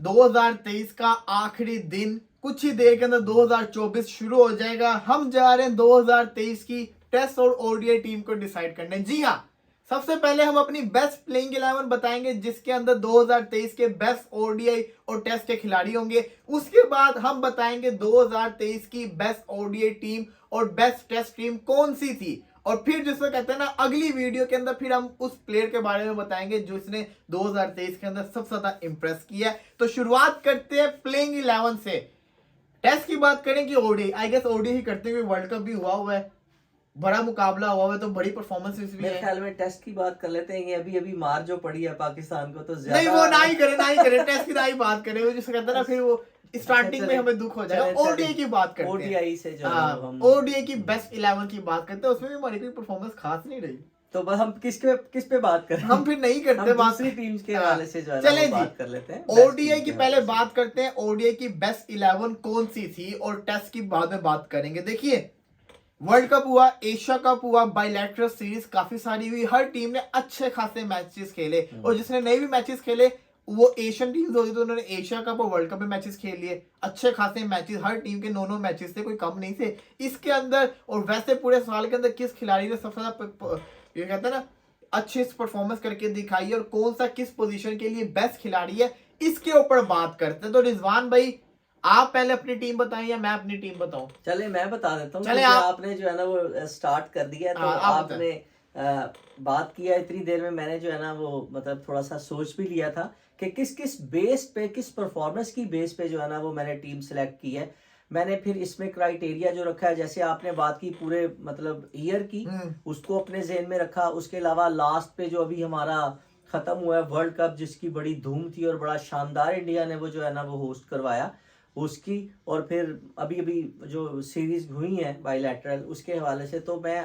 2023 का आखिरी दिन, कुछ ही देर के अंदर 2024 शुरू हो जाएगा। हम जा रहे हैं 2023 की टेस्ट और ओडीआई टीम को डिसाइड करने। जी हाँ, सबसे पहले हम अपनी बेस्ट प्लेइंग 11 बताएंगे जिसके अंदर 2023 के बेस्ट ओडीआई और टेस्ट के खिलाड़ी होंगे। उसके बाद हम बताएंगे 2023 की बेस्ट ओडीआई टीम और बेस्ट टेस्ट टीम कौन सी थी। और फिर जिसमें कहते हैं ना, अगली वीडियो के अंदर फिर हम उस प्लेयर के बारे में बताएंगे जिसने 2023 के अंदर सबसे ज्यादा इंप्रेस किया है। तो शुरुआत करते हैं प्लेइंग 11 से। टेस्ट की बात करें कि ओडीआई, आई गेस ओडीआई ही करते हुए, वर्ल्ड कप भी हुआ है, बड़ा मुकाबला हुआ है, तो बड़ी परफॉर्मेंस भी मेरे ख्याल में टेस्ट की बात कर लेते हैं। ये अभी अभी मार जो पड़ी है पाकिस्तान को, तो नहीं ज्यादा वो ना ही करे टेस्ट की ना ही बात करें, वो जिसे कहते हैं ना, फिर वो स्टार्टिंग में हमें दुख हो जाएगा। ओडीआई की बात करते हैं, ओडीआई से जो हम ओडीआई की बेस्ट 11 की बात करते हैं। उसमें भी हमारी कोई परफॉर्मेंस खास नहीं रही, तो बस हम किस पे बात करें, हम फिर नहीं करते हम दूसरी टीम्स के हवाले से जो है चले ना बात जी, कर लेते हैं। ओडीआई की पहले बात करते हैं। ओडीआई की बेस्ट 11 कौन सी थी और टेस्ट की बाद में बात करेंगे। देखिए, वर्ल्ड कप हुआ, एशिया कप हुआ, बायलैटरल सीरीज काफी सारी हुई, हर टीम ने अच्छे खासे मैचेस खेले। और जिसने नए भी मैचेस खेले वो एशियन टीम्स होती, तो उन्होंने एशिया कप और वर्ल्ड कप में मैचेस खेल लिए। अच्छे खासे मैचेस, हर टीम के 9 मैचेस थे, कोई कम नहीं थे इसके अंदर। और वैसे पूरे साल के अंदर किस खिलाड़ी ने सबसे ज्यादा, ये कहते हैं ना, अच्छी परफॉर्मेंस करके दिखाई और कौन सा किस पोजीशन के लिए बेस्ट खिलाड़ी है, इसके ऊपर बात करते हैं। तो रिजवान भाई, आप पहले अपनी टीम बताएं या मैं अपनी टीम बताऊं? चले मैं बता देता हूँ। चले आपने जो है ना वो स्टार्ट कर दिया है, तो आपने बात किया इतनी देर में। मैंने जो है ना वो मतलब थोड़ा सा सोच भी लिया था कि किस किस बेस पे, किस परफॉर्मेंस की बेस पे जो है ना वो मैंने टीम सेलेक्ट की है। मैंने फिर इसमें क्राइटेरिया जो रखा है, जैसे आपने बात की पूरे मतलब ईयर की, उसको अपने जेहन में रखा। उसके अलावा लास्ट पे जो अभी हमारा खत्म हुआ है वर्ल्ड कप, जिसकी बड़ी धूम थी और बड़ा शानदार इंडिया ने वो जो है ना वो होस्ट करवाया, उसकी। और फिर अभी अभी जो सीरीज हुई है बायलैटरल, उसके हवाले से तो मैं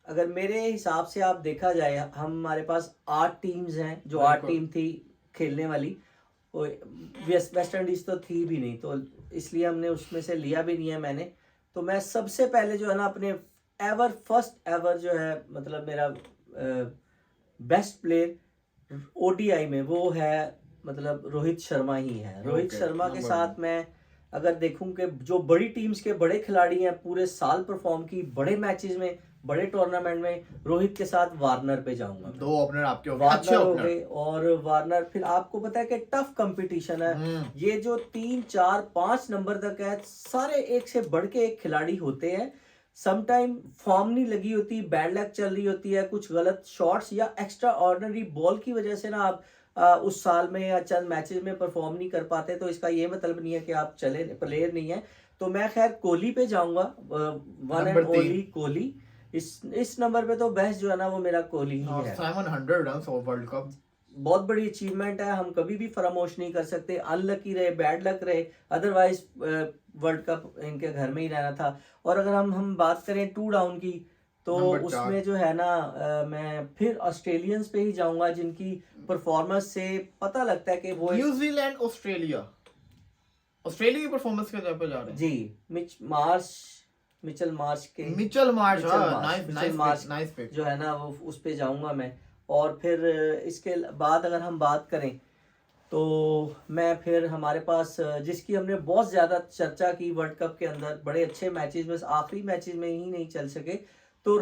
अगर मेरे हिसाब से आप देखा जाए, हमारे पास 8 टीम्स हैं, जो 8 टीम थी खेलने वाली। वेस्ट इंडीज तो थी भी नहीं, तो इसलिए हमने उसमें से लिया भी नहीं है मैंने। तो मैं सबसे पहले जो है ना अपने फर्स्ट एवर जो है मतलब मेरा बेस्ट प्लेयर ओडीआई में वो है मतलब रोहित शर्मा ही है। रोहित शर्मा के साथ मैं अगर देखूं कि जो बड़ी टीम्स के बड़े खिलाड़ी हैं, पूरे साल परफॉर्म की बड़े मैचेस में, बड़े टूर्नामेंट में, रोहित के साथ वार्नर पे जाऊंगा। 2 ओपनर आपके हो गए, वार्नर अच्छे हो ओपनर। गए। और वार्नर फिर आपको पता है कि टफ कंपटीशन है। ये जो 3, 4, 5 नंबर तक है, सारे एक से बढ़ के एक खिलाड़ी होते हैं। समटाइम फॉर्म नहीं लगी होती, बैड लक चल रही होती है, कुछ गलत शॉट्स या एक्स्ट्रा ऑर्डिनरी बॉल की वजह से ना आप उस साल में या चंद मैचेस में परफॉर्म नहीं कर पाते। तो इसका ये मतलब नहीं है कि आप चले प्लेयर नहीं है। तो मैं खैर कोहली पे जाऊंगा, वन एंड ओनली कोहली। इस नंबर पे तो बेस्ट जो है ना वो मेरा कोहली ही है। 700 रन्स ऑफ वर्ल्ड कप, बहुत बड़ी अचीवमेंट है, हम कभी भी फरामोश नहीं कर सकते। अनलकी रहे, बैड लक रहे, अदरवाइज वर्ल्ड कप इनके घर में ही रहना था। और अगर हम बात करें 2 डाउन की, तो उसमें जो है ना मैं फिर ऑस्ट्रेलियंस पे ही जाऊंगा, जिनकी परफॉर्मेंस से पता लगता है कि वो न्यूजीलैंड, ऑस्ट्रेलिया की परफॉर्मेंस के पे जा रहे हैं जी। मिचेल मार्श जो है ना वो उस पे जाऊंगा मैं। और फिर इसके बाद अगर हम बात करें, तो मैं फिर हमारे पास जिसकी हमने बहुत ज्यादा चर्चा की वर्ल्ड कप के अंदर, बड़े अच्छे मैचेस, बस आखिरी मैचेस में ही नहीं चल सके, तो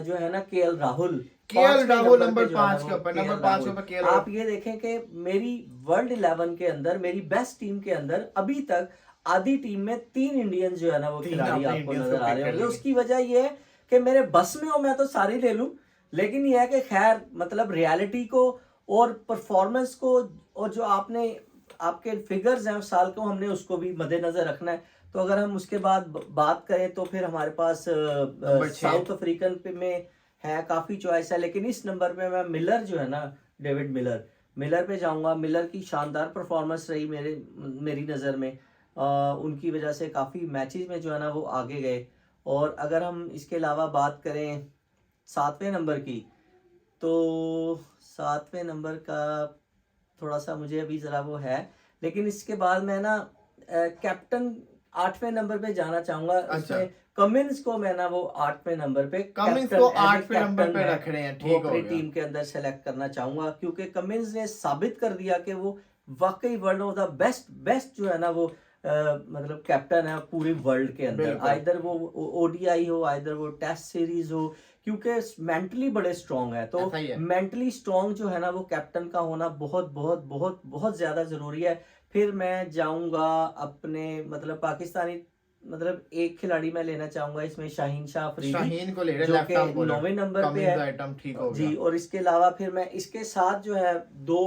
जो है ना केएल राहुल नंबर 5 के ऊपर। आप ये देखें कि मेरी वर्ल्ड 11 के अंदर, मेरी बेस्ट टीम के अंदर अभी तक आधी टीम में 3 इंडियन जो है ना वो खिलाड़ी आपको नजर आ रहे होंगे। उसकी वजह ये है कि मेरे बस में हो मैं तो सारी ले लूं, लेकिन यह है कि खैर मतलब रियलिटी को और परफॉर्मेंस को और जो आपके फिगर्स हैं उस साल को, हमने उसको भी मद्देनजर रखना है। तो अगर हम उसके बाद बात करें तो फिर हमारे पास साउथ अफ्रीकन पे में है, काफी चॉइस है, लेकिन इस नंबर पे मैं मिलर जो है ना, डेविड मिलर पे जाऊंगा। मिलर की शानदार परफॉर्मेंस रही मेरी नज़र में। उनकी वजह से काफ़ी मैचेस में जो है ना वो आगे गए। और अगर हम इसके अलावा बात करें 7वें नंबर की, तो 7वें नंबर का थोड़ा सा मुझे अभी ज़रा वो है, लेकिन इसके बाद मैं ना कैप्टन 8वें नंबर पे जाना चाहूंगा। अच्छा। कमिंस को मैं ना वो 8वें नंबर पे, कमिंस को 8वें नंबर पे रख रहे हैं, ठीक हो गया। टीम के अंदर सेलेक्ट करना चाहूंगा, क्योंकि कमिंस ने साबित कर दिया कि वो वाकई वन ऑफ द बेस्ट जो है ना वो मतलब कैप्टन है पूरी वर्ल्ड के अंदर, बिल्कुल। आइदर वो ओडीआई हो, आइदर वो टेस्ट सीरीज हो, क्योंकि मेंटली बड़े स्ट्रांग है। तो ऐसा ही है। मेंटली स्ट्रांग जो है ना वो कैप्टन का होना बहुत बहुत बहुत बहुत ज्यादा जरूरी है। फिर मैं जाऊंगा अपने मतलब पाकिस्तानी, मतलब एक खिलाड़ी मैं लेना चाहूंगा इसमें, शाहीन शाह अफरीदी, शाहीन को ले रहे जो लेफ्ट कि आर्म बॉलर, 9वें नंबर पे कमिंस है आइटम ठीक हो जी। गया। और इसके अलावा फिर मैं इसके साथ जो है दो,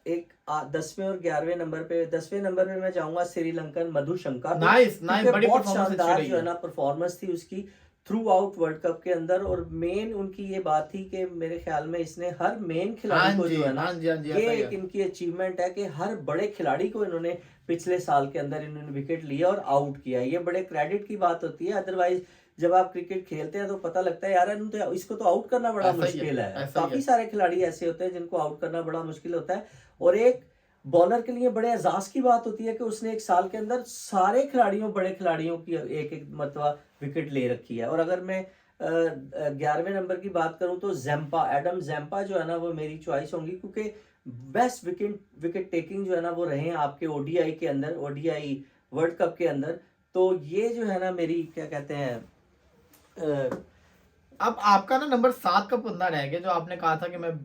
एक 10वें और 11वें नंबर पे, 10वें नंबर पे मैं जाऊंगा श्रीलंकन मधुशंका पे, नाइस क्योंकि बड़ी बहुत परफॉर्मेंस अच्छी शानदार रही जो है है। ना परफॉर्मेंस थी उसकी थ्रू आउट वर्ल्ड कप के अंदर। और मेन उनकी ये बात थी कि मेरे ख्याल में इसने हर मेन खिलाड़ी को जो है ना, हाँ जी, ये ऐसा ही एक है। इनकी अचीवमेंट है कि हर बड़े खिलाड़ी को इन्होंने पिछले साल के अंदर इन्होंने विकेट लिया और आउट किया। ये बड़े क्रेडिट की बात होती है, अदरवाइज जब आप क्रिकेट खेलते हैं तो पता लगता है यार तो इसको तो आउट करना बड़ा ऐसा ही है, मुश्किल है। ऐसा ही काफी है। सारे खिलाड़ी ऐसे होते हैं जिनको आउट करना बड़ा मुश्किल होता है। और एक बॉलर के लिए बड़े एजाज की बात होती है कि उसने एक साल के अंदर सारे खिलाड़ियों, बड़े खिलाड़ियों की एक एक मतलब विकेट ले रखी है। और अगर मैं 11वें नंबर की बात करूं तो एडम जैम्पा जो है ना वो मेरी चॉइस होंगी, क्योंकि बेस्ट विकेट टेकिंग जो है ना वो रहे हैं आपके ओडीआई के अंदर, ओडीआई वर्ल्ड कप के अंदर। तो ये जो है ना मेरी क्या कहते हैं अब आपका ना नंबर 7 का बंदा रह गया, जो आपने कहा था कि मैं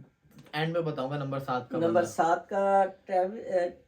एंड में बताऊंगा नंबर 7 का नंबर बंदा। 7 का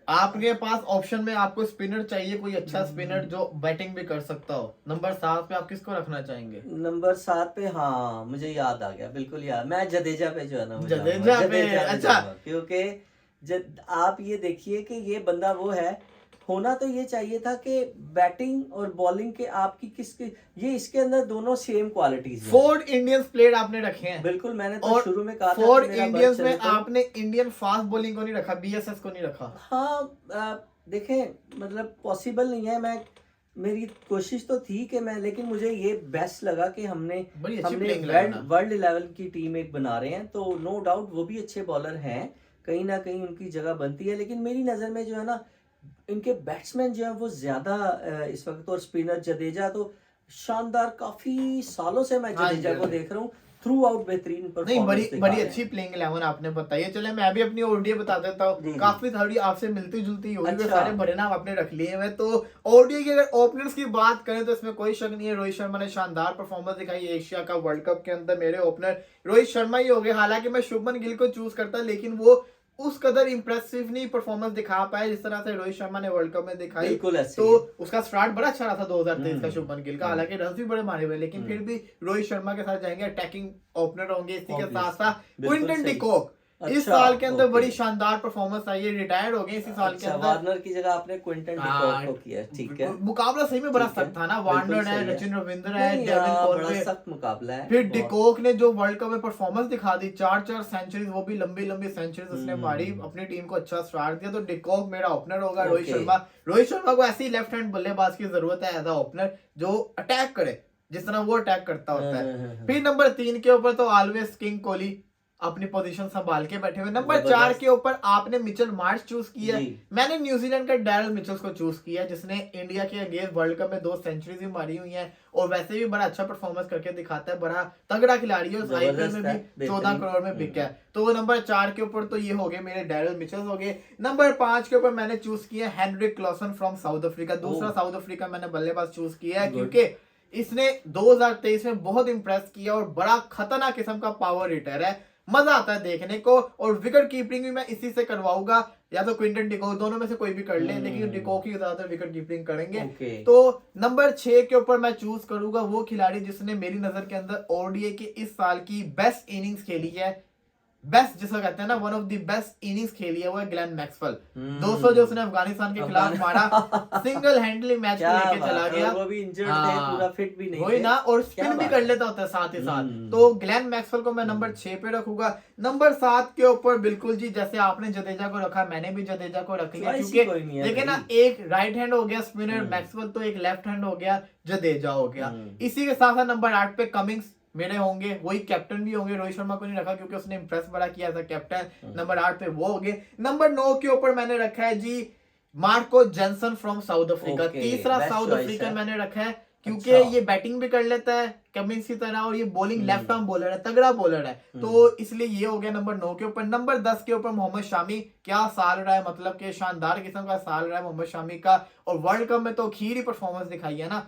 आपके पास ऑप्शन में आपको स्पिनर चाहिए, कोई अच्छा स्पिनर जो बैटिंग भी कर सकता हो। नंबर 7 पे आप किसको रखना चाहेंगे? नंबर 7 पे, हाँ मुझे याद आ गया, बिल्कुल याद, मैं जडेजा पे जो है ना वो जडेजा जाऊंगा, पे, जडेजा पे अच्छा। जाऊंगा, क्योंकि आप ये देखिए कि ये बंदा वो है, होना तो ये चाहिए था कि बैटिंग और बॉलिंग के आपकी किसके, ये इसके अंदर दोनों सेम क्वालिटीज हैं। 4 इंडियंस प्लेयर आपने रखे हैं। बिल्कुल, मैंने तो और शुरू में कहा था 4 कि मेरा इंडियंस बस में चले तो, आपने इंडियन फास्ट बॉलिंग को नहीं रखा, बीएसएस को नहीं रखा। हाँ देखें मतलब पॉसिबल नहीं है। मेरी कोशिश तो थी कि मैं, लेकिन मुझे ये बेस्ट लगा कि हमने बड़ी अच्छी playing eleven है। वर्ल्ड 11 की टीम एक बना रहे हैं, तो नो डाउट वो भी अच्छे बॉलर हैं, कहीं ना कहीं उनकी जगह बनती है। लेकिन मेरी नज़र में जो है ना इनके बैट्समैन जो है वो ज्यादा इस वक्त, और स्पिनर जडेजा तो शानदार, काफी सालों से मैं हाँ जडेजा जी, को देख रहा हूँ, थ्रू आउट बेहतरीन नहीं परफॉर्मेंस बड़ी अच्छी प्लेइंग 11 आपने बताई है। चले मैं भी अपनी ओडीआई बता देता जी, हूँ, जी। काफी थोड़ी आपसे मिलती जुलती हुई, अच्छा। सारे बड़े नाम आपने रख लिए हैं। तो ओडीआई के अगर ओपनर्स की बात करें तो इसमें कोई शक नहीं है, रोहित शर्मा ने शानदार परफॉर्मेंस दिखाई एशिया का वर्ल्ड कप के अंदर। मेरे ओपनर रोहित शर्मा ही हो गए। हालांकि मैं शुभमन गिल को चूज करता, लेकिन वो उस कदर इंप्रेसिव नहीं परफॉर्मेंस दिखा पाया जिस तरह से रोहित शर्मा ने वर्ल्ड कप में दिखाई। बिल्कुल ऐसे तो ही। उसका स्टार्ट बड़ा अच्छा रहा था 2023 का हम्म। शुभमन गिल का, हालांकि रन भी बड़े मारे हुए, लेकिन फिर भी रोहित शर्मा के साथ जाएंगे, अटैकिंग ओपनर होंगे। इसी के साथ साथ बिल्कुल क्विंटन सही। डिकॉक इस अच्छा, साल के अंदर ओके। बड़ी शानदार परफॉर्मेंस आई है, रिटायर्ड हो गए इसी साल के अच्छा, अंदर। वार्नर की जगह आपने क्विंटन डिकॉक को किया, ठीक है। मुकाबला सही में बड़ा ठीक है, सख्त था ना, बिल्कुल वार्नर सही है, है। सचिन रविंद्र है, नहीं, डेविन हाँ, बड़ा कॉनवे, सख्त मुकाबला है। फिर बहुत- डिकॉक ने जो वर्ल्ड कप में परफॉर्मेंस दिखा दी, 4 सेंचुरीज, वो भी लंबी लंबी सेंचुरीज उसने मारी, अपनी टीम को अच्छा स्टार्ट दिया। तो डिकॉक मेरा ओपनर होगा। रोहित शर्मा को ऐसी लेफ्ट हैंड बल्लेबाज की जरूरत है एज अ ओपनर, जो अटैक करे जिस तरह वो अटैक करता होता है। फिर नंबर 3 के ऊपर तो ऑलवेज किंग कोहली अपनी पोजीशन संभाल के बैठे हुए। नंबर 4 के ऊपर आपने मिचेल मार्श चूज किया है, मैंने न्यूजीलैंड का डैरल मिचेल्स को चूज किया, जिसने इंडिया के अगेंस्ट वर्ल्ड कप में 2 सेंचुरीज भी मारी हुई हैं और वैसे भी बड़ा अच्छा परफॉर्मेंस करके दिखाता है, बड़ा तगड़ा खिलाड़ी है। आईपीएल में भी 14 करोड़ में बिक गया। तो वो नंबर 4 के ऊपर तो ये हो गए मेरे डैरल मिचेल्स हो गए। नंबर 5 के ऊपर मैंने चूज किया Heinrich Clausen from South Africa, दूसरा साउथ अफ्रीका मैंने बल्लेबाज चूज किया है, क्योंकि इसने 2023 में बहुत इंप्रेस किया और बड़ा खतरनाक किस्म का पावर हिटर है, मजा आता है देखने को। और विकेट कीपिंग भी मैं इसी से करवाऊंगा, या तो क्विंटन डिकॉक, दोनों में से कोई भी कर ले, लेकिन डिकॉक ही ज्यादातर विकेट कीपिंग करेंगे। तो नंबर 6 के ऊपर मैं चूज करूंगा वो खिलाड़ी जिसने मेरी नजर के अंदर ओडीआई की इस साल की बेस्ट इनिंग्स खेली है, बेस्ट जिसको कहते हैं ना, one of the best innings खेली है, वो है ग्लेन मैक्सवेल। 200 जो उसने अफगानिस्तान के खिलाफ मारा, सिंगल हैंडली मैच को लेके चला गया। वो भी इंजर्ड थे, पूरा फिट भी नहीं वही ना, और स्पिन भी कर लेता होता है साथ ही साथ। तो ग्लेन मैक्सवेल को मैं नंबर 6 पे रखूंगा। नंबर 7 के ऊपर बिल्कुल जी जैसे आपने जडेजा को रखा, मैंने भी जडेजा को रख लिया, क्योंकि देखिए ना, एक राइट हैंड हो गया स्पिनर मैक्सवेल, तो एक लेफ्ट हैंड हो गया जडेजा हो गया। इसी के साथ साथ नंबर 8 पे कमिंग्स मेरे होंगे, वही कैप्टन भी होंगे। रोहित शर्मा को नहीं रखा क्योंकि उसने इंप्रेस बड़ा किया था कैप्टन। नंबर 8 पे वो होंगे। नंबर 9 के ऊपर मैंने रखा है जी Marco Jansen from South Africa, तीसरा साउथ अफ्रीकन मैंने रखा है क्योंकि अच्छा। ये बैटिंग भी कर लेता है कमिंस की तरह, और ये बॉलिंग लेफ्ट आर्म बॉलर है, तगड़ा बॉलर है, तो इसलिए ये हो गया नंबर 9 के ऊपर। नंबर 10 के ऊपर मोहम्मद शामी, क्या साल रहा है, मतलब कि शानदार किस्म का साल रहा है मोहम्मद शामी का, और वर्ल्ड कप में तो खीरी परफॉर्मेंस दिखाई है ना।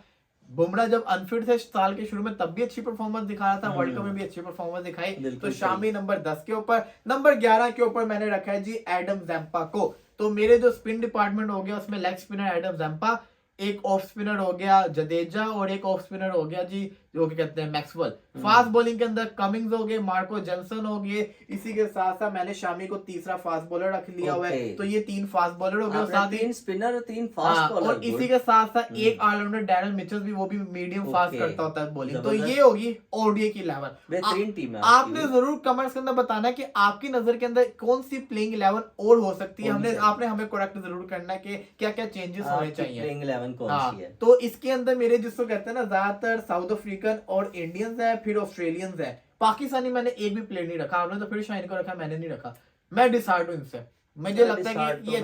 बुमराह जब अनफिट थे साल के शुरू में तब भी अच्छी परफॉर्मेंस दिखा रहा था, वर्ल्ड कप में भी अच्छी परफॉर्मेंस दिखाई, तो शामी नंबर 10 के ऊपर। नंबर 11 के ऊपर मैंने रखा है जी एडम जैम्पा को। तो मेरे जो स्पिन डिपार्टमेंट हो गया उसमें लेग स्पिनर एडम जैम्पा, एक ऑफ स्पिनर हो गया जडेजा, और एक ऑफ स्पिनर हो गया जी जो कि कहते हैं मैक्सवेल। फास्ट बॉलिंग के अंदर कमिंग्स हो गए, मार्को जॉनसन हो गए, इसी के साथ साथ मैंने शामी को तीसरा फास्ट बॉलर रख लिया हुआ है, तो ये 3 फास्ट बॉलर हो गए, साथ ही 3 स्पिनर और 3 फास्ट बॉलर, और इसी के साथ साथ एक ऑलराउंडर डैरल मिचेल भी, वो भी मीडियम फास्ट करता होता है बॉलिंग। तो ये होगी ओडीआई की 11। बेहतरीन टीम है आपने जरूर कमेंट्स के अंदर बताना है कि आपकी नजर के अंदर कौन सी प्लेइंग 11 और हो सकती है, आपने हमें करेक्ट जरूर करना है कि क्या क्या चेंजेस होने चाहिए, प्लेइंग 11 कौन सी है। तो इसके अंदर मेरे जिसको कहते हैं ना ज्यादातर साउथ अफ्रीकन और इंडियंस है, फिर ऑस्ट्रेलियंस है, पाकिस्तानी मैंने एक भी प्लेयर नहीं रखा, आपने तो फिर शाइन को रखा, मैंने नहीं रखा, मैं डिसाइड हूं इनसे, मुझे लगता है कि ये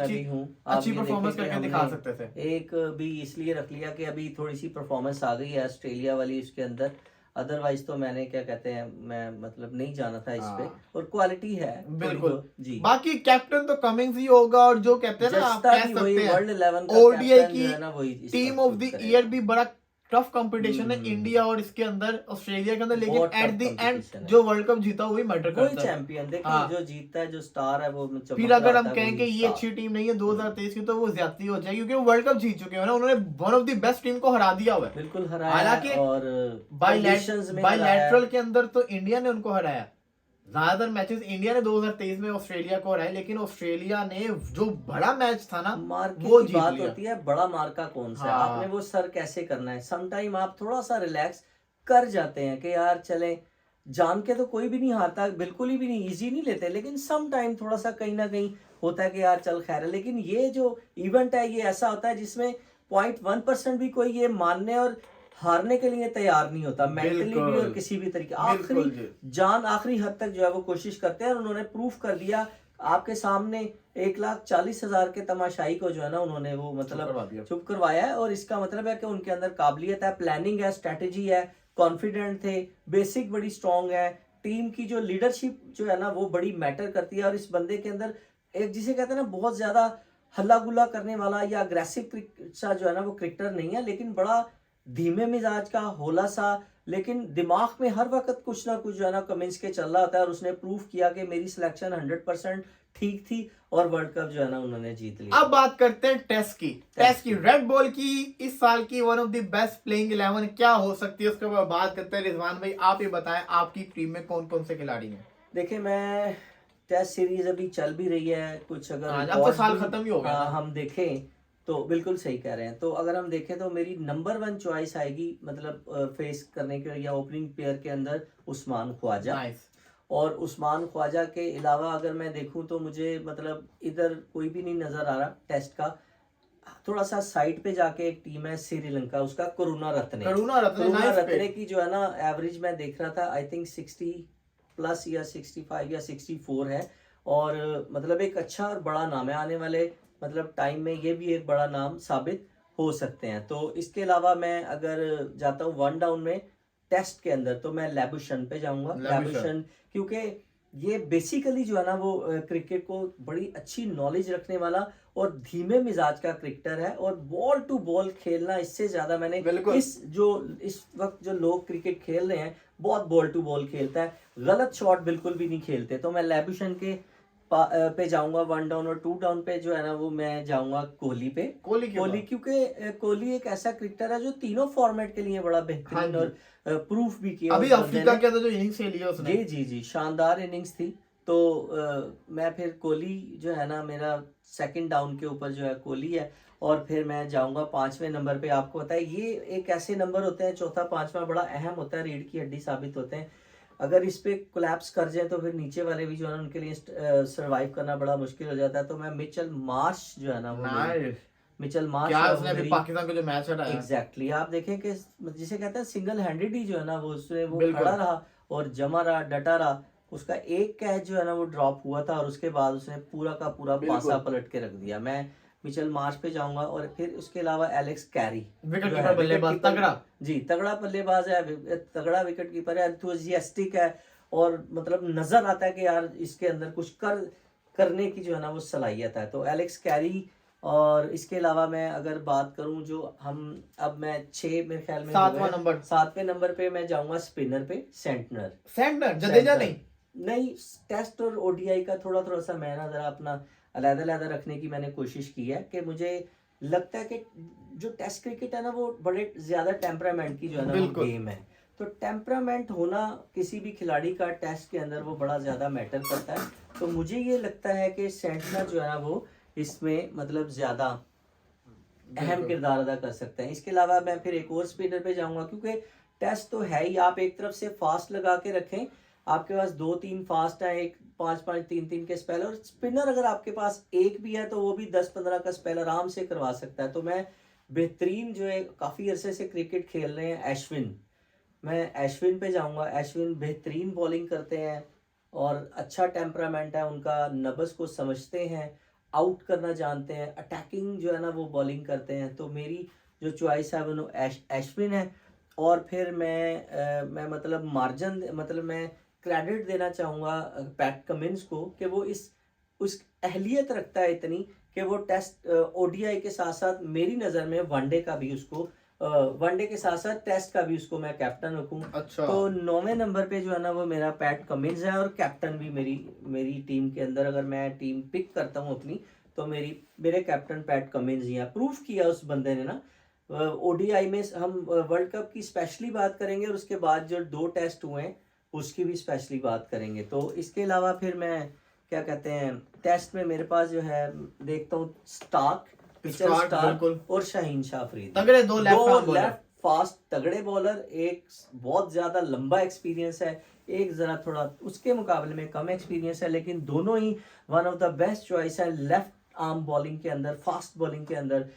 अच्छी परफॉर्मेंस करके दिखा सकते थे। एक भी इसलिए रख लिया कि अभी थोड़ी सी परफॉर्मेंस आ गई है ऑस्ट्रेलिया वाली उसके अंदर, अदरवाइज तो मैंने क्या कहते हैं मैं मतलब नहीं जाना था इस पे, और क्वालिटी है बिल्कुल जी। बाकी कैप्टन तो कमिंग्स ही होगा, और जो कहते हैं ना आप कह सकते हैं वर्ल्ड 11 का ओडीआई की है ना, वही टीम ऑफ द ईयर भी बड़ा टफ कंपटीशन है इंडिया और इसके अंदर ऑस्ट्रेलिया के अंदर, लेकिन एट द एंड जो वर्ल्ड कप जीता वही मैटर करता है, चैंपियन देखिए जो जीतता है, जो स्टार है वो फिर अगर हम कहें कि ये अच्छी टीम नहीं है 2023 की, तो वो ज्यादती हो जाएगी, क्योंकि वो वर्ल्ड कप जीत चुके हैं ना, उन्होंने one of the best team को हरा दिया हुआ है, बिल्कुल हराया, हालांकि और बायलैटरल के अंदर तो इंडिया ने उनको हराया, ज्यादातर मैचेस इंडिया ने 2023 में ऑस्ट्रेलिया को हराए, लेकिन ऑस्ट्रेलिया ने जो बड़ा मैच था ना वो जीत बात लिया। होती है बड़ा मार्का कौन सा है, आपने वो सर कैसे करना है। सम टाइम आप थोड़ा सा रिलैक्स कर जाते हैं कि यार चले, जान के तो कोई भी नहीं हारता, बिल्कुल ही भी नहीं, इजी नहीं लेते, लेकिन सम टाइम थोड़ा सा कहीं ना कहीं होता है कि यार चल खैर है। लेकिन ये जो इवेंट है ये ऐसा होता है जिसमें 0.1% भी कोई ये मानने और हारने के लिए तैयार नहीं होता, मेंटली भी और किसी भी तरीके, आखिरी हद तक जो है वो कोशिश करते हैं, और उन्होंने प्रूफ कर दिया आपके सामने 1,40,000 के तमाशाई को जो है ना उन्होंने वो मतलब चुप करवाया है, और इसका मतलब है कि उनके अंदर काबिलियत है, प्लानिंग है, स्ट्रेटेजी है, कॉन्फिडेंट थे, बेसिक बड़ी स्ट्रांग है, टीम की जो लीडरशिप जो है ना वो बड़ी मैटर करती है, और इस बंदे के अंदर एक जिसे कहते हैं ना बहुत ज्यादा हल्ला गुल्ला करने वाला या अग्रेसिव सा जो है ना वो क्रिकेटर नहीं है, लेकिन बड़ा धीमे मिजाज का, होला सा, लेकिन दिमाग में हर वक्त कुछ ना कुछ जो है ना कमिंस के चल रहा होता है, और उसने प्रूफ किया कि मेरी सिलेक्शन 100% ठीक थी, और वर्ल्ड कप जो है ना उन्होंने जीत लिया। अब बात करते हैं टेस्ट की रेड बॉल की इस साल की one of the best playing 11 क्या हो सकती है, उसके बाद बात करते हैं। रिजवान भाई आप ही बताएं आपकी टीम में कौन कौन से खिलाड़ी हैं। देखिए मैं टेस्ट सीरीज अभी चल भी रही है कुछ, अगर अब तो साल खत्म ही हो गया, हम देखें तो बिल्कुल सही कह रहे हैं, तो अगर हम देखें तो मेरी नंबर 1 चॉइस आएगी मतलब फेस करने के या ओपनिंग पेयर के अंदर उस्मान ख्वाजा, और उस्मान ख्वाजा के अलावा अगर मैं देखूं तो मुझे मतलब इधर कोई भी नहीं नजर आ रहा टेस्ट का। थोड़ा सा साइड पे जाके एक टीम है श्रीलंका, उसका करुणा रत्ने की जो है ना एवरेज मैं देख रहा था, आई थिंक 60 प्लस या 65 या 64 है, और मतलब एक अच्छा और बड़ा नाम है, आने वाले मतलब टाइम में ये भी एक बड़ा नाम साबित हो सकते हैं। तो इसके अलावा मैं अगर जाता हूँ 1 डाउन में टेस्ट के अंदर, तो मैं लैबुशन पे जाऊंगा, लैबुशन क्योंकि ये बेसिकली जो है ना वो क्रिकेट को बड़ी अच्छी नॉलेज रखने वाला और धीमे मिजाज का क्रिकेटर है, और बॉल टू बॉल खेलना इससे ज्यादा मैंने इस वक्त जो लोग क्रिकेट खेल रहे हैं बहुत बॉल टू बॉल खेलता है, गलत शॉट बिल्कुल भी नहीं खेलते, तो मैं लैबुशन के पे जाऊंगा 1 डाउन, और 2 डाउन पे जो है ना वो मैं जाऊंगा कोहली पे। कोहली क्योंकि कोहली एक ऐसा क्रिकेटर है जो तीनों फॉर्मेट के लिए बड़ा बेहतरीन और प्रूफ भी किया, अभी अफ्रीका के अंदर जो इनिंग्स खेली है उसने, जी शानदार इनिंग्स थी। तो मैं फिर कोहली जो है ना मेरा 2nd डाउन के ऊपर जो है कोहली है, और फिर मैं जाऊंगा 5वें नंबर पे। आपको पता है ये एक ऐसे नंबर होते हैं, चौथा 5वां बड़ा अहम होता है, रीढ़ की हड्डी साबित होते हैं, अगर इस पे कोलैप्स कर जाए तो फिर नीचे वाले भी जो है उनके लिए सरवाइव करना बड़ा मुश्किल हो जाता है। तो मैं मिचेल मार्श जो है ना वो मिचेल मार्श क्या उसने अभी पाकिस्तान को जो मैच हराया, एग्जैक्टली आप देखें कि जिसे कहते हैं सिंगल हैंडेड ही जो है ना वो उसने वो खड़ा रहा और जमा रहा, डटा रहा, उसका एक कैच जो है ना वो ड्रॉप हुआ था, और उसके बाद उसने पूरा का पूरा पासा पलट के रख दिया। मैं मिचेल मार्श पे जाऊंगा, और फिर उसके अलावा एलेक्स कैरी विकेट जो है, कीपर बल्लेबाज विकेट कीपर, तगड़ा। जी तगड़ा बल्लेबाज है, तगड़ा विकेट कीपर है, एंथुसियास्टिक है, और मतलब नजर आता है कि यार इसके अंदर कुछ करने की जो है ना वो सलाहियत है। तो एलेक्स कैरी, और इसके अलावा मैं अगर बात करूं जो हम अब मैं 6 मेरे ख्याल में सातवां नंबर, 7वें नंबर पे मैं जाऊंगा स्पिनर पे, सेंटनर। सेंटनर जडेजा नहीं? नहीं, टेस्ट और ओडीआई का थोड़ा थोड़ा सा मैं ना जरा अपना अलग-अलग रखने की मैंने कोशिश की है, कि मुझे लगता है कि जो टेस्ट क्रिकेट है ना वो बड़े ज्यादा टेम्परामेंट की जो है ना वो गेम है। तो टेम्परामेंट होना किसी भी खिलाड़ी का टेस्ट के अंदर वो बड़ा ज्यादा मैटर करता है। तो मुझे ये लगता है कि सेंटनर जो है ना वो इसमें मतलब ज्यादा अहम किरदार अदा कर सकते हैं। इसके अलावा मैं फिर एक और स्पिनर पे जाऊंगा, क्योंकि टेस्ट तो है ही, आप एक तरफ से फास्ट लगा के रखें, आपके पास 2-3 फास्ट है, एक 5-5 3-3 के स्पेल, और स्पिनर अगर आपके पास एक भी है तो वो भी 10-15 का स्पेल आराम से करवा सकता है। तो मैं बेहतरीन जो है काफी अरसे से क्रिकेट खेल रहे हैं अश्विन, मैं अश्विन पे जाऊंगा। अश्विन बेहतरीन बॉलिंग करते हैं और अच्छा टेम्परामेंट है उनका, नब्ज को समझते हैं, आउट करना जानते हैं, अटैकिंग जो है ना वो बॉलिंग करते हैं। तो मेरी जो चॉइस है वो अश्विन है। और फिर मैं मतलब मार्जिन, मतलब मैं क्रेडिट देना चाहूँगा पैट कमिंस को, कि वो उस अहलियत रखता है इतनी कि वो टेस्ट ओडीआई के साथ साथ मेरी नज़र में वनडे का भी उसको, वनडे के साथ साथ टेस्ट का भी उसको मैं कैप्टन रखूं। अच्छा। तो 9वें नंबर पे जो है ना वो मेरा पैट कमिंस है, और कैप्टन भी मेरी टीम के अंदर अगर मैं टीम पिक करता हूँ अपनी, तो मेरे कैप्टन पैट कमिंस ही हैं। प्रूफ किया उस बंदे ने ना। ओडीआई में हम वर्ल्ड कप की स्पेशली बात करेंगे, और उसके बाद जो 2 टेस्ट हुए हैं उसकी भी स्पेशली बात करेंगे। तो इसके अलावा फिर मैं क्या कहते हैं, टेस्ट में मेरे पास जो है देखता हूँ स्टार्क और शाहीन शाह अफरीदी, तगड़े दो लेफ्ट फास्ट तगड़े बॉलर। एक बहुत ज्यादा लंबा एक्सपीरियंस है, एक जरा थोड़ा उसके मुकाबले में कम एक्सपीरियंस है, लेकिन दोनों ही one of the best choice है लेफ्ट आर्म बॉलिंग के अंदर, फास्ट बॉलिंग के अंदर।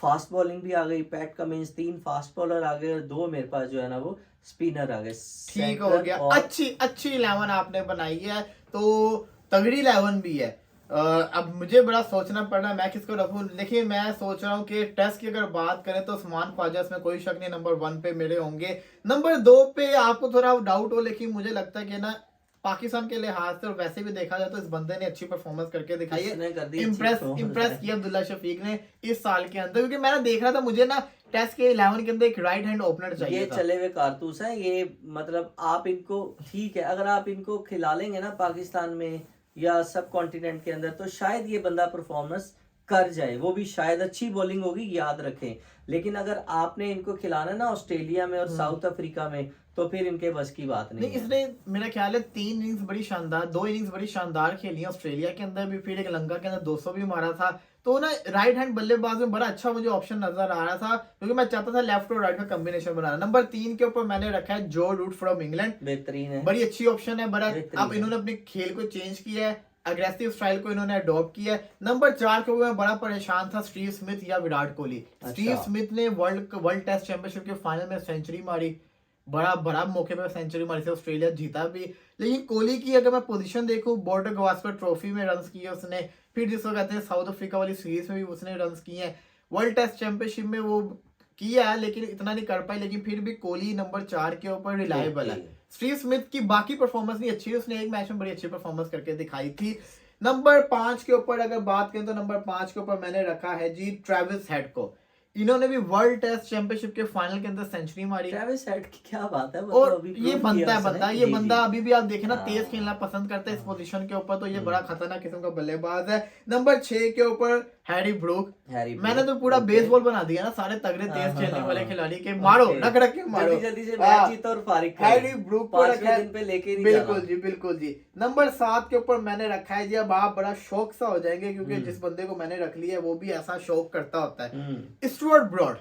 फास्ट बॉलिंग भी आ गई, पैट कमिंस 3 फास्ट बॉलर आ गए, और 2 मेरे पास जो है ना वो स्पिनर आ गए। ठीक हो गया, अच्छी 11 आपने बनाई है, तो तगड़ी 11 भी है। अब मुझे बड़ा सोचना पड़ रहा है मैं किसको रखूं। देखिए मैं सोच रहा हूं कि टेस्ट की अगर बात करें तो उस्मान ख्वाजा में कोई शक नहीं नंबर 1 पे मेरे होंगे। नंबर 2 पे आपको थोड़ा डाउट हो, लेकिन मुझे लगता है कि ना पाकिस्तान के लिहाज से और वैसे भी देखा जाए तो इस बंदे ने अच्छी परफॉर्मेंस करके दिखाई है, इम्प्रेस किया अब्दुल्ला शफीक ने इस साल के अंदर। क्योंकि मैंने देख रहा था, मुझे ना टेस्ट के 11 के अंदर एक राइट हैंड ओपनर चाहिए। ये चले हुए कारतूस है ये, मतलब आप इनको ठीक है अगर आप इनको खिला लेंगे ना पाकिस्तान में या सब कॉन्टिनेंट के अंदर, तो शायद ये बंदा परफॉर्मेंस कर जाए, वो भी शायद अच्छी बॉलिंग होगी, याद रखें। लेकिन अगर आपने इनको खिलाना ना ऑस्ट्रेलिया में और साउथ अफ्रीका में, तो फिर इनके बस की बात नहीं है। इसने मेरा ख्याल है 3 इनिंग्स बड़ी शानदार, 2 इनिंग्स बड़ी शानदार खेली ऑस्ट्रेलिया के अंदर भी, फिर एक लंका के अंदर 200 भी मारा था। तो ना राइट हैंड बल्लेबाज में बड़ा अच्छा मुझे ऑप्शन नजर आ रहा था, क्योंकि मैं चाहता था लेफ्ट और राइट का कॉम्बिनेशन बनाना। नंबर 3 के ऊपर मैंने रखा है जो रूट फ्रॉम इंग्लैंड, बेहतरीन है, बड़ी अच्छी ऑप्शन है। बड़ा अब इन्होंने अपने खेल को चेंज किया है, अग्रेसिव स्टाइल को इन्होंने अडॉप्ट किया है। नंबर 4 के ऊपर मैं बड़ा परेशान था, स्टीव स्मिथ या विराट कोहली। स्टीव स्मिथ ने वर्ल्ड टेस्ट चैंपियनशिप के फाइनल में सेंचुरी मारी, बड़ा मौके पे सेंचुरी मारी थी, ऑस्ट्रेलिया जीता भी। लेकिन कोहली की अगर मैं पोजीशन देखूं, बॉर्डर गवास्कर ट्रॉफी में रन्स किए उसने, फिर जिसको कहते हैं साउथ अफ्रीका वाली सीरीज में भी उसने रन्स किए हैं, वर्ल्ड टेस्ट चैंपियनशिप में वो किया है, लेकिन इतना नहीं कर पाई। लेकिन फिर भी कोहली नंबर 4 के ऊपर रिलायबल है। स्टीव स्मिथ की बाकी परफॉर्मेंस नहीं अच्छी है, उसने एक मैच में बड़ी अच्छी परफॉर्मेंस करके दिखाई थी। नंबर 5 के ऊपर अगर बात करें तो नंबर 5 के ऊपर मैंने रखा है जी ट्रेविस हेड को। इन्होंने भी वर्ल्ड टेस्ट चैंपियनशिप के फाइनल के अंदर सेंचुरी मारी। ट्रेविस हेड की क्या बात है, और तो ये बंदा अभी भी आप देखें ना तेज खेलना पसंद करता है इस पोजीशन के ऊपर, तो ये बड़ा खतरनाक किस्म का बल्लेबाज है। नंबर 6 के ऊपर हैरी ब्रूक, मैंने तो पूरा बेसबॉल बना दिया ना, सारे तगड़े तेज खेलने वाले खिलाड़ी के मारो, रख के मारो, जल्दी से मैच जीतो और फारिग करो। हैरी ब्रूक को रखा है दिन पे लेके नहीं बिल्कुल जी। नंबर 7 के ऊपर मैंने रखा है जी, अब आप बड़ा शौक सा हो जाएंगे क्योंकि जिस बंदे को मैंने रख लिया है वो भी ऐसा शौक करता होता है, स्टुअर्ट ब्रॉड।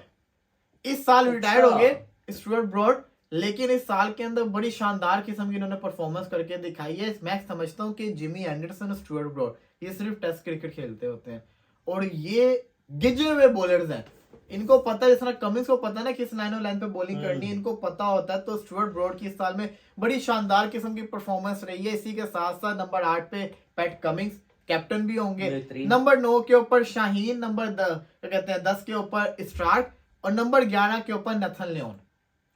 इस साल रिटायर हो गए स्टुअर्ट ब्रॉड, लेकिन इस साल के अंदर बड़ी शानदार किस्म की इन्होंने परफॉर्मेंस करके दिखाई है। मैं समझता हूं कि जिमी एंडरसन और स्टुअर्ट ब्रॉड ये सिर्फ टेस्ट क्रिकेट खेलते होते हैं, और ये गिजे हुए बॉलर्स हैं। इनको पता है, जिस तरह कमिंस को पता है ना किस लाइन और लाइन पे बॉलिंग करनी है, इनको पता होता है। तो स्टुअर्ट ब्रॉड की इस साल में बड़ी शानदार किस्म की परफॉर्मेंस रही है। इसी के साथ साथ नंबर 8 पे पैट कमिंस, कैप्टन भी होंगे। बेहतरीन। नंबर 9 के ऊपर शाहीन, नंबर क्या कहते हैं 10 के ऊपर स्टार्क और नंबर 11 के ऊपर नथन लियोन।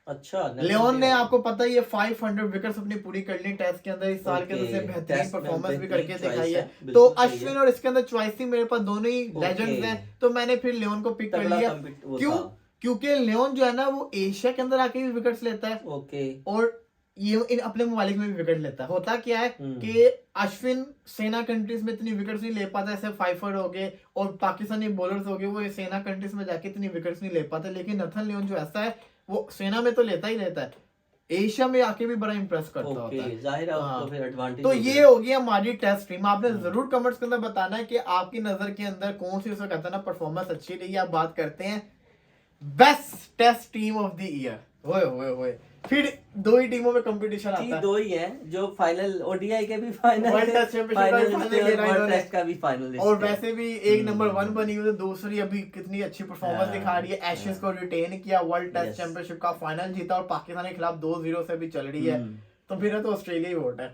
अच्छा, लियोन ने आपको पता ही है 500 विकेट्स अपनी पूरी कर ली टेस्ट के अंदर इस साल के अंदर से बेहतरीन टेस्ट में परफॉर्मेंस भी बेहतरीन करके choice दिखाई है। है, तो बिल्कुल सही अश्विन है। और इसके अंदर चॉइस थी मेरे पास, दोनों ही लेजेंड्स हैं, तो मैंने फिर लियोन को पिक कर तगड़ा लिया। वो क्यों? था। क्योंकि लियोन जो है ना वो एशिया के अंदर आके भी विकेट्स लेता है ओके। और ये इन अपने ममालिक में भी विकेट लेता है। होता क्या है कि अश्विन सेना कंट्रीज में इतनी विकेट्स नहीं ले पाता, ऐसे फाइफर हो गए और पाकिस्तानी बॉलर्स हो गए, वो सेना कंट्रीज में जाके इतनी विकेट्स नहीं ले पाते। लेकिन नथन लियोन जो ऐसा है वो सेना में तो लेता ही लेता है, एशिया में आके भी बड़ा इंप्रेस करता होता है। जाहिर है उसको फिर एडवांटेज। तो ये हो गया हमारी टेस्ट टीम। आपने जरूर कमेंट्स के अंदर बताना है कि आपकी नजर के अंदर कौन सी उसको कहता है ना परफॉर्मेंस अच्छी रही है। आप बात करते हैं best test team of the year. ओए फिर दो ही टीमों में कंपटीशन आता है। दो ही हैं जो फाइनल, ओडीआई के भी final, world test championship test का भी फाइनल। और वैसे भी एक नंबर 1 बनी हुई, तो दूसरी अभी कितनी अच्छी परफॉर्मेंस दिखा रही है। एशेस को रिटेन किया, वर्ल्ड टेस्ट चैंपियनशिप का फाइनल जीता और पाकिस्तान के खिलाफ 2-0 से भी चल रही है। तो फिर तो ऑस्ट्रेलिया ही वोट है।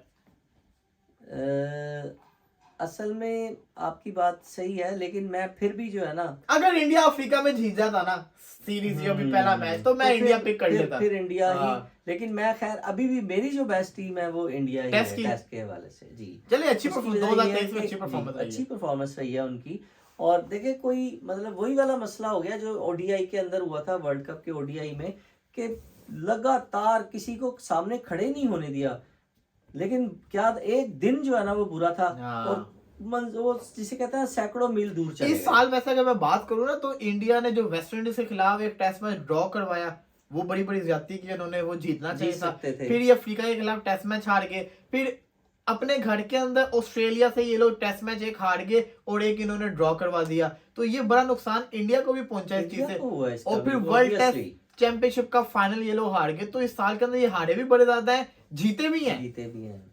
असल में आपकी बात सही है, लेकिन मैं फिर भी जो है ना, अगर इंडिया अफ्रीका में जीत जाता ना सीरीज ये अभी पहला मैच, तो मैं इंडिया पिक कर लेता। फिर इंडिया ही। लेकिन मैं खैर अभी भी मेरी जो बेस्ट टीम है वो इंडिया ही है टेस्ट के हवाले से। जी चलिए, अच्छी परफॉर्मेंस रही है उनकी। और देखिए कोई मतलब वही वाला मसला हो गया जो ओडीआई के अंदर हुआ था, वर्ल्ड कप के ओडीआई में, कि लगातार किसी को सामने खड़े नहीं होने दिया। लेकिन क्या एक दिन जो है ना वो बुरा था, और वो जिसे कहते हैं सैकड़ों मील दूर चले इस साल। वैसे अगर मैं बात करूं ना, तो इंडिया ने जो वेस्ट इंडीज के खिलाफ एक टेस्ट मैच ड्रॉ करवाया, वो बड़ी ज्यादती की, उन्होंने वो जीतना चाहिए था। फिर ये अफ्रीका के खिलाफ टेस्ट मैच हार गए, फिर अपने घर के अंदर ऑस्ट्रेलिया से ये लोग टेस्ट मैच एक हार गए और एक इन्होंने ड्रॉ करवा दिया। तो ये बड़ा नुकसान इंडिया को भी पहुंचा इस चीज से। और फिर वर्ल्ड टेस्ट चैंपियनशिप का फाइनल ये लोग हार गए। तो इस साल के अंदर ये हारे भी बड़े ज्यादा हैं, जीते भी हैं।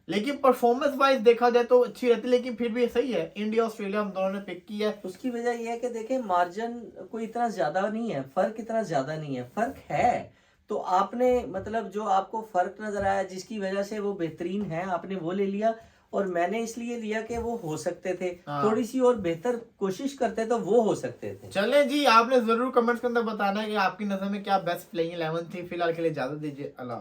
लेकिन परफॉर्मेंस वाइज देखा जाए तो अच्छी रहती, लेकिन फिर भी सही है, इंडिया ऑस्ट्रेलिया हम दोनों ने पिक किया है। उसकी वजह यह है कि देखें मार्जिन कोई इतना ज्यादा नहीं है, फर्क इतना ज्यादा नहीं है। फर्क है तो आपने मतलब जो आपको फर्क नजर आया जिसकी वजह से वो बेहतरीन है, आपने वो ले लिया। और मैंने इसलिए लिया कि वो हो सकते थे, थोड़ी सी और बेहतर कोशिश करते तो वो हो सकते थे। चले जी, आपने जरूर कमेंट्स के अंदर बताना है कि आपकी नजर में क्या बेस्ट प्लेइंग 11 थी। फिलहाल के लिए इजाजत दीजिए, अल्लाह।